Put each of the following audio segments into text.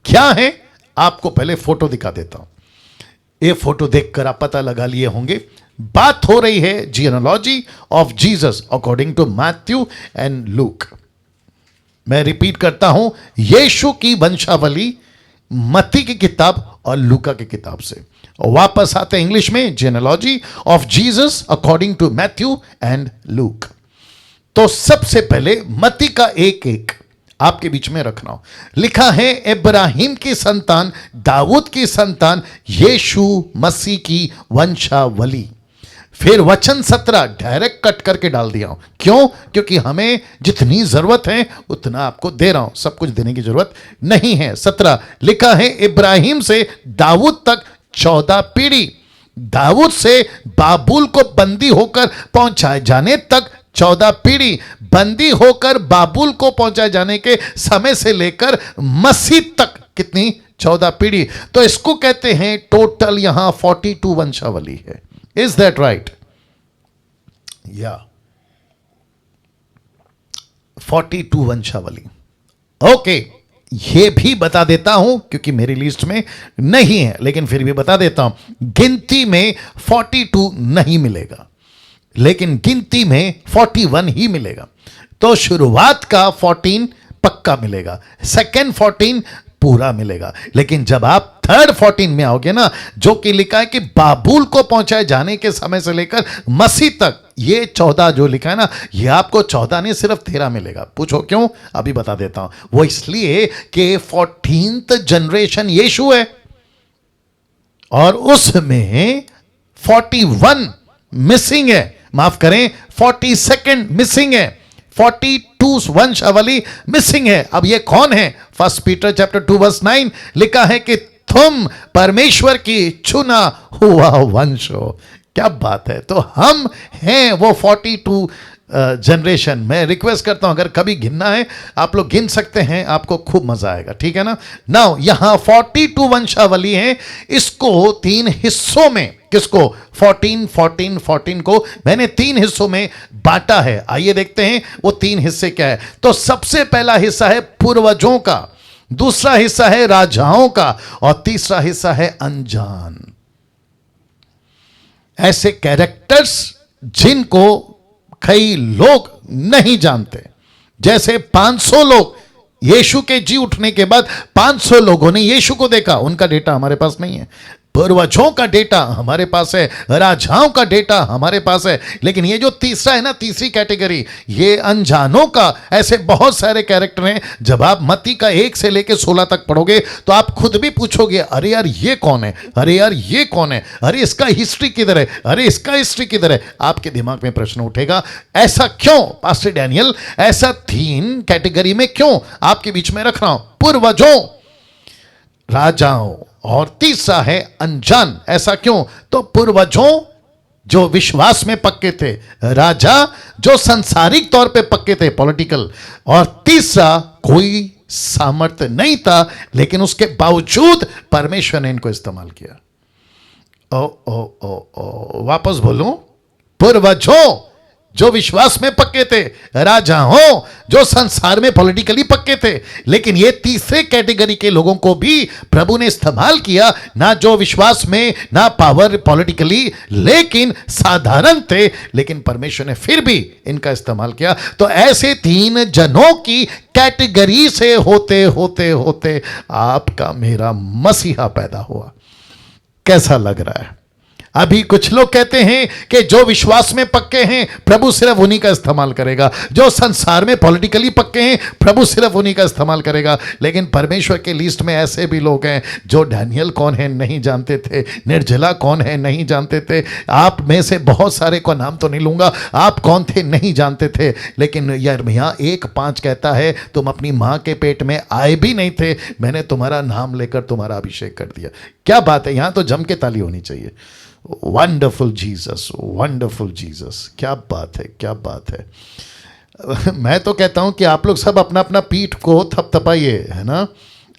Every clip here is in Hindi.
क्या है, आपको पहले फोटो दिखा देता हूं। ये फोटो देखकर आप पता लगा लिए होंगे, बात हो रही है genealogy of Jesus according to Matthew and Luke. मैं रिपीट करता हूं, यीशु की वंशावली मत्ती की किताब और लूका की किताब से। और वापस आते हैं इंग्लिश में, genealogy of Jesus according to Matthew and Luke. तो सबसे पहले मत्ती का एक एक आपके बीच में रखना हो। लिखा है इब्राहिम की संतान, दाऊद की संतान, यीशु मसीह की वंशावली। फिर वचन 17 डायरेक्ट कट करके डाल दिया हूं। क्यों? क्योंकि हमें जितनी जरूरत है उतना आपको दे रहा हूं, सब कुछ देने की जरूरत नहीं है। 17 लिखा है इब्राहिम से दाऊद तक 14 पीढ़ी, दाऊद से बाबुल को बंदी होकर पहुंचाए जाने तक 14 पीढ़ी, बंदी होकर बाबुल को पहुंचाए जाने के समय से लेकर मसीह तक कितनी? 14 पीढ़ी। तो इसको कहते हैं टोटल यहां 42 वंशावली है। Is that right? या 42 वंशावली। ओके, ये भी बता देता हूं क्योंकि मेरी लिस्ट में नहीं है, लेकिन फिर भी बता देता हूं। गिनती में 42 नहीं मिलेगा, लेकिन गिनती में 41 ही मिलेगा। तो शुरुआत का 14 पक्का मिलेगा, सेकंड 14 पूरा मिलेगा। लेकिन जब आप थर्ड 14 में आओगे ना, जो कि लिखा है कि बाबुल को पहुंचाए जाने के समय से लेकर मसीह तक, ये 14 जो लिखा है ना, ये आपको 14 नहीं सिर्फ 13 मिलेगा। पूछो क्यों? अभी बता देता हूं। वो इसलिए कि 14th जनरेशन यीशु है और उसमें 41 मिसिंग है, माफ करें 42nd मिसिंग है, 42 वंशावली मिसिंग है। अब ये कौन है? 1 पीटर चैप्टर 2 वर्स 9 लिखा है कि तुम परमेश्वर की चुना हुआ वंश हो। क्या बात है! तो हम हैं वो 42 जनरेशन। मैं रिक्वेस्ट करता हूं, अगर कभी गिनना है आप लोग गिन सकते हैं, आपको खूब मजा आएगा, ठीक है ना। नाउ यहां 42 वंशावली है, इसको 3 हिस्सों में, किसको? 14 को मैंने 3 हिस्सों में बांटा है। आइए देखते हैं वो 3 हिस्से क्या है। तो सबसे पहला हिस्सा है पूर्वजों का, दूसरा हिस्सा है राजाओं का, और तीसरा हिस्सा है अनजान। ऐसे कैरेक्टर्स जिनको कई लोग नहीं जानते। जैसे 500 लोग यीशु के जी उठने के बाद 500 लोगों ने यीशु को देखा, उनका डेटा हमारे पास नहीं है। पूर्वजों का डेटा हमारे पास है, राजाओं का डेटा हमारे पास है, लेकिन ये जो तीसरा है ना, तीसरी कैटेगरी, ये अनजानों का। ऐसे बहुत सारे कैरेक्टर हैं। जब आप मत्ती का 1 से लेकर 16 तक पढ़ोगे तो आप खुद भी पूछोगे, अरे यार ये कौन है, अरे यार ये कौन है, अरे इसका हिस्ट्री किधर है, अरे इसका हिस्ट्री किधर है। आपके दिमाग में प्रश्न उठेगा, ऐसा क्यों पास्टर डैनियल, ऐसा 3 कैटेगरी में क्यों आपके बीच में रख रहा हूं? पूर्वजों, राजाओं, और तीसरा है अनजान। ऐसा क्यों? तो पूर्वजों जो विश्वास में पक्के थे, राजा जो संसारिक तौर पे पक्के थे, पॉलिटिकल, और तीसरा कोई सामर्थ्य नहीं था, लेकिन उसके बावजूद परमेश्वर ने इनको इस्तेमाल किया। वापस बोलूं, पूर्वजों जो विश्वास में पक्के थे, राजा हो जो संसार में पॉलिटिकली पक्के थे, लेकिन ये तीसरे कैटेगरी के लोगों को भी प्रभु ने इस्तेमाल किया, ना जो विश्वास में, ना पावर पॉलिटिकली, लेकिन साधारण थे, लेकिन परमेश्वर ने फिर भी इनका इस्तेमाल किया। तो ऐसे 3 जनों की कैटेगरी से होते होते होते आपका मेरा मसीहा पैदा हुआ। कैसा लग रहा है? अभी कुछ लोग कहते हैं कि जो विश्वास में पक्के हैं प्रभु सिर्फ उन्हीं का इस्तेमाल करेगा, जो संसार में पॉलिटिकली पक्के हैं प्रभु सिर्फ उन्हीं का इस्तेमाल करेगा। लेकिन परमेश्वर के लिस्ट में ऐसे भी लोग हैं जो डैनियल कौन है नहीं जानते थे, निर्जला कौन है नहीं जानते थे। आप में से बहुत सारे को नाम तो नहीं लूंगा, आप कौन थे नहीं जानते थे, लेकिन यिर्मयाह 1:5 कहता है, तुम अपनी मां के पेट में आए भी नहीं थे, मैंने तुम्हारा नाम लेकर तुम्हारा अभिषेक कर दिया। क्या बात है! यहां तो जम के ताली होनी चाहिए। वंडरफुल जीसस, वंडरफुल जीसस, क्या बात है, क्या बात है। मैं तो कहता हूं कि आप लोग सब अपना अपना पीठ को थपथपाइए, है ना।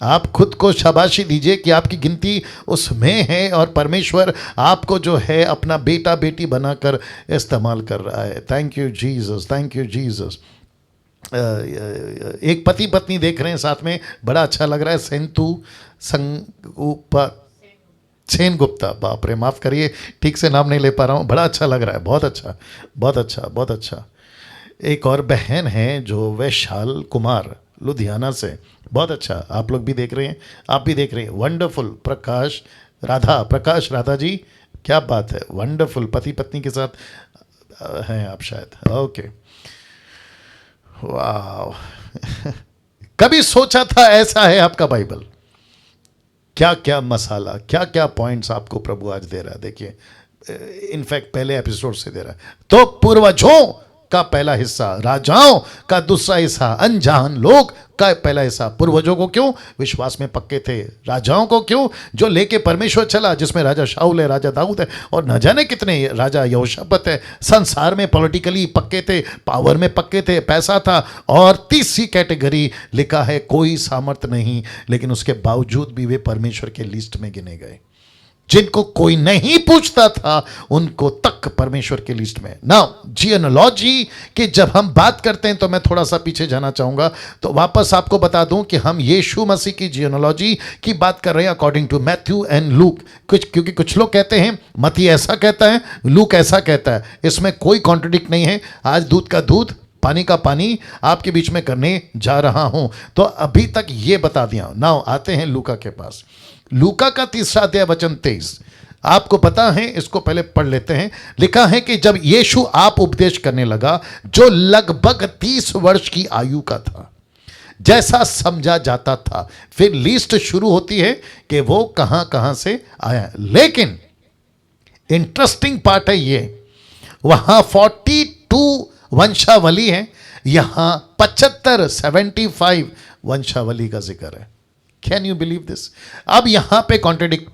आप खुद को शाबाशी दीजिए कि आपकी गिनती उसमें है और परमेश्वर आपको जो है अपना बेटा बेटी बनाकर इस्तेमाल कर रहा है। Thank you Jesus, thank you Jesus. एक पति पत्नी देख रहे हैं साथ में, बड़ा अच्छा लग रहा है। सेन गुप्ता, बाप रे माफ़ करिए, ठीक से नाम नहीं ले पा रहा हूँ, बड़ा अच्छा लग रहा है, बहुत अच्छा बहुत अच्छा बहुत अच्छा। एक और बहन है जो वैशाल कुमार लुधियाना से, बहुत अच्छा, आप लोग भी देख रहे हैं, आप भी देख रहे हैं, वंडरफुल। प्रकाश राधा जी, क्या बात है, वंडरफुल, पति पत्नी के साथ हैं आप शायद, ओके, वाह। कभी सोचा था ऐसा है आपका बाइबल? क्या क्या मसाला, क्या क्या पॉइंट्स आपको प्रभु आज दे रहा है, देखिए, इनफैक्ट पहले एपिसोड से दे रहा है। तो पूर्वजों का पहला हिस्सा, राजाओं का दूसरा हिस्सा, अनजान लोग का पहला हिस्सा। पूर्वजों को क्यों? विश्वास में पक्के थे। राजाओं को क्यों? जो लेके परमेश्वर चला, जिसमें राजा शाऊल है, राजा दाऊद है, और न जाने कितने राजा यहोशापात है। संसार में पॉलिटिकली पक्के थे, पावर में पक्के थे, पैसा था। और तीसरी कैटेगरी लिखा है कोई सामर्थ्य नहीं, लेकिन उसके बावजूद भी वे परमेश्वर के लिस्ट में गिने गए। जिनको कोई नहीं पूछता था उनको तक परमेश्वर के लिस्ट में। नाउ जियोनोलॉजी की जब हम बात करते हैं तो मैं थोड़ा सा पीछे जाना चाहूंगा, तो वापस आपको बता दूं कि हम यीशु मसीह की जियोनोलॉजी की बात कर रहे हैं according to Matthew and Luke. क्योंकि कुछ लोग कहते हैं मती ऐसा कहता है, लूक ऐसा कहता है, इसमें कोई कॉन्ट्रडिक्ट नहीं है। आज दूध का दूध, पानी का पानी आपके बीच में करने जा रहा हूं। तो अभी तक ये बता दिया। नाउ आते हैं लूका के पास। लूका का 3 अध्याय वचन 23, आपको पता है, इसको पहले पढ़ लेते हैं। लिखा है कि जब यीशु आप उपदेश करने लगा, जो लगभग 30 वर्ष की आयु का था, जैसा समझा जाता था। फिर लिस्ट शुरू होती है कि वो कहां कहां से आया। लेकिन इंटरेस्टिंग पार्ट है ये, वहां 42 वंशावली है, यहां 75 वंशावली का जिक्र है। Can you believe this? अब यहां पे कॉन्ट्रडिक्ट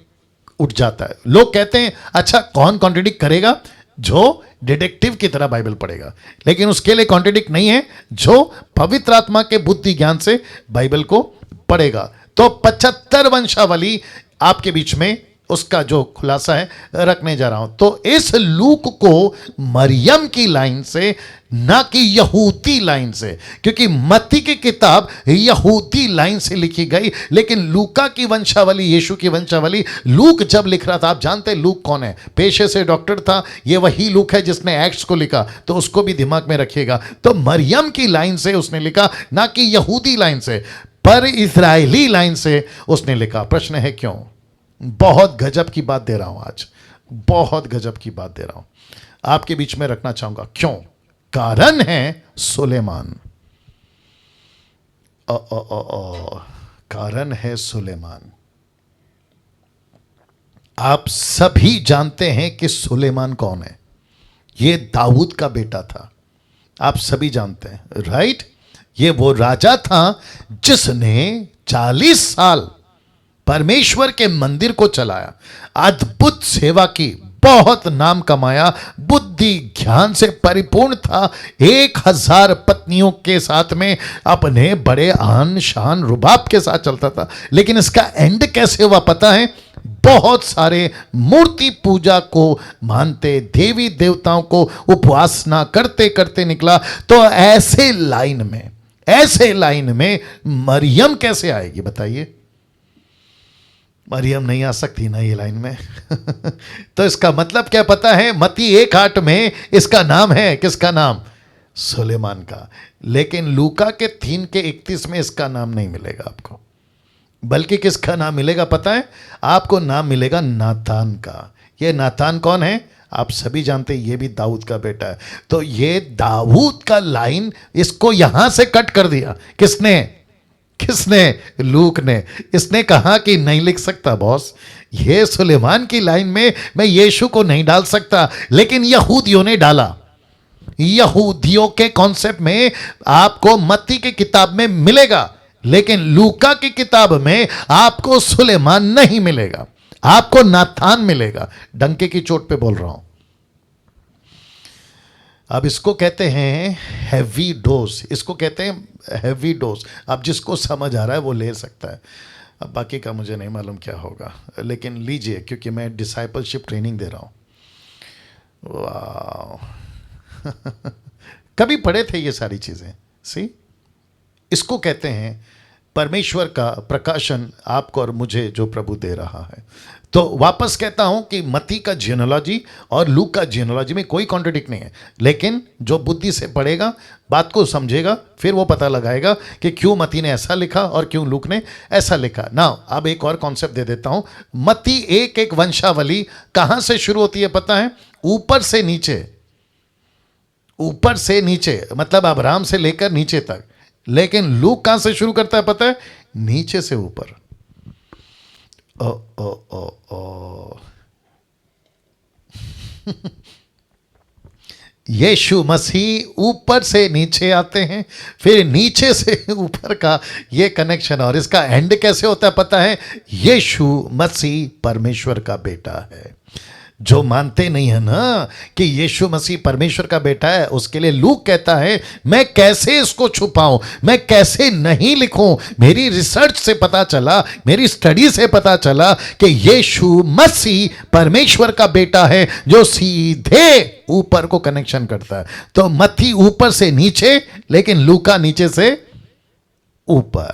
उठ जाता है। लोग कहते हैं अच्छा कौन कॉन्ट्रडिक्ट करेगा? जो डिटेक्टिव की तरह बाइबल पढ़ेगा। लेकिन उसके लिए कॉन्ट्रडिक्ट नहीं है जो पवित्र आत्मा के बुद्धि ज्ञान से बाइबल को पढ़ेगा। तो 75 वंशावली आपके बीच में उसका जो खुलासा है रखने जा रहा हूं। तो इस लूक को मरियम की लाइन से, ना कि यहूदी लाइन से, क्योंकि मत्ती की किताब यहूदी लाइन से लिखी गई, लेकिन लूका की वंशावली, यीशु की वंशावली, लूक जब लिख रहा था, आप जानते हैं लूक कौन है? पेशे से डॉक्टर था। ये वही लूक है जिसने एक्ट्स को लिखा, तो उसको भी दिमाग में रखिएगा। तो मरियम की लाइन से उसने लिखा, ना कि यहूदी लाइन से, पर इस्राएली लाइन से उसने लिखा। प्रश्न है क्यों? बहुत गजब की बात दे रहा हूं आज, बहुत गजब की बात दे रहा हूं, आपके बीच में रखना चाहूंगा। क्यों? कारण है सुलेमान। कारण है सुलेमान। आप सभी जानते हैं कि सुलेमान कौन है? ये दाऊद का बेटा था, आप सभी जानते हैं, राइट? ये वो राजा था जिसने 40 साल परमेश्वर के मंदिर को चलाया, अद्भुत सेवा की, बहुत नाम कमाया, बुद्धि ज्ञान से परिपूर्ण था, 1000 पत्नियों के साथ में अपने बड़े आन शान रुबाब के साथ चलता था। लेकिन इसका एंड कैसे हुआ पता है? बहुत सारे मूर्ति पूजा को मानते, देवी देवताओं को उपासना करते करते निकला। तो ऐसे लाइन में मरियम कैसे आएगी बताइए? मरियम नहीं आ सकती ना ये लाइन में। तो इसका मतलब क्या पता है? मत्ती 1:8 में इसका नाम है, किसका नाम? सुलेमान का। लेकिन लूका के 3:31 में इसका नाम नहीं मिलेगा आपको, बल्कि किसका नाम मिलेगा पता है? आपको नाम मिलेगा नातान का। ये नातान कौन है? आप सभी जानते हैं, ये भी दाऊद का बेटा है। तो ये दाऊद का लाइन, इसको यहां से कट कर दिया किसने? लूक ने। इसने कहा कि नहीं लिख सकता बॉस, ये सुलेमान की लाइन में मैं यीशु को नहीं डाल सकता, लेकिन यहूदियों ने डाला। यहूदियों के कॉन्सेप्ट में आपको मत्ती की किताब में मिलेगा, लेकिन लूका की किताब में आपको सुलेमान नहीं मिलेगा, आपको नाथान मिलेगा। डंके की चोट पे बोल रहा हूं। अब इसको कहते हैं हैवी डोज, इसको कहते हैं हैवी डोज। अब जिसको समझ आ रहा है वो ले सकता है, अब बाकी का मुझे नहीं मालूम क्या होगा, लेकिन लीजिए, क्योंकि मैं डिसाइपलशिप ट्रेनिंग दे रहा हूँ। वाह। कभी पढ़े थे ये सारी चीज़ें? सी, इसको कहते हैं परमेश्वर का प्रकाशन आपको और मुझे जो प्रभु दे रहा है। तो वापस कहता हूं कि मत्ती का जियोलॉजी और लूक का जियोलॉजी में कोई कॉन्ट्रडिक्ट नहीं है, लेकिन जो बुद्धि से पढ़ेगा, बात को समझेगा, फिर वो पता लगाएगा कि क्यों मत्ती ने ऐसा लिखा और क्यों लूक ने ऐसा लिखा। ना अब एक और कॉन्सेप्ट दे देता हूं। मत्ती एक एक वंशावली कहां से शुरू होती है पता है? ऊपर से नीचे, ऊपर से नीचे, मतलब अब्राहम से लेकर नीचे तक। लेकिन लूक कहां से शुरू करता है पता है? नीचे से ऊपर। ओ ओ ओ ओ यीशु मसीह ऊपर से नीचे आते हैं, फिर नीचे से ऊपर का ये कनेक्शन। और इसका एंड कैसे होता है पता है? यीशु मसीह परमेश्वर का बेटा है। जो मानते नहीं है ना कि यीशु मसीह परमेश्वर का बेटा है, उसके लिए लूक कहता है मैं कैसे इसको छुपाऊं, मैं कैसे नहीं लिखूं। मेरी रिसर्च से पता चला, मेरी स्टडी से पता चला कि यीशु मसीह परमेश्वर का बेटा है जो सीधे ऊपर को कनेक्शन करता है। तो मत्ती ऊपर से नीचे, लेकिन लूका नीचे से ऊपर।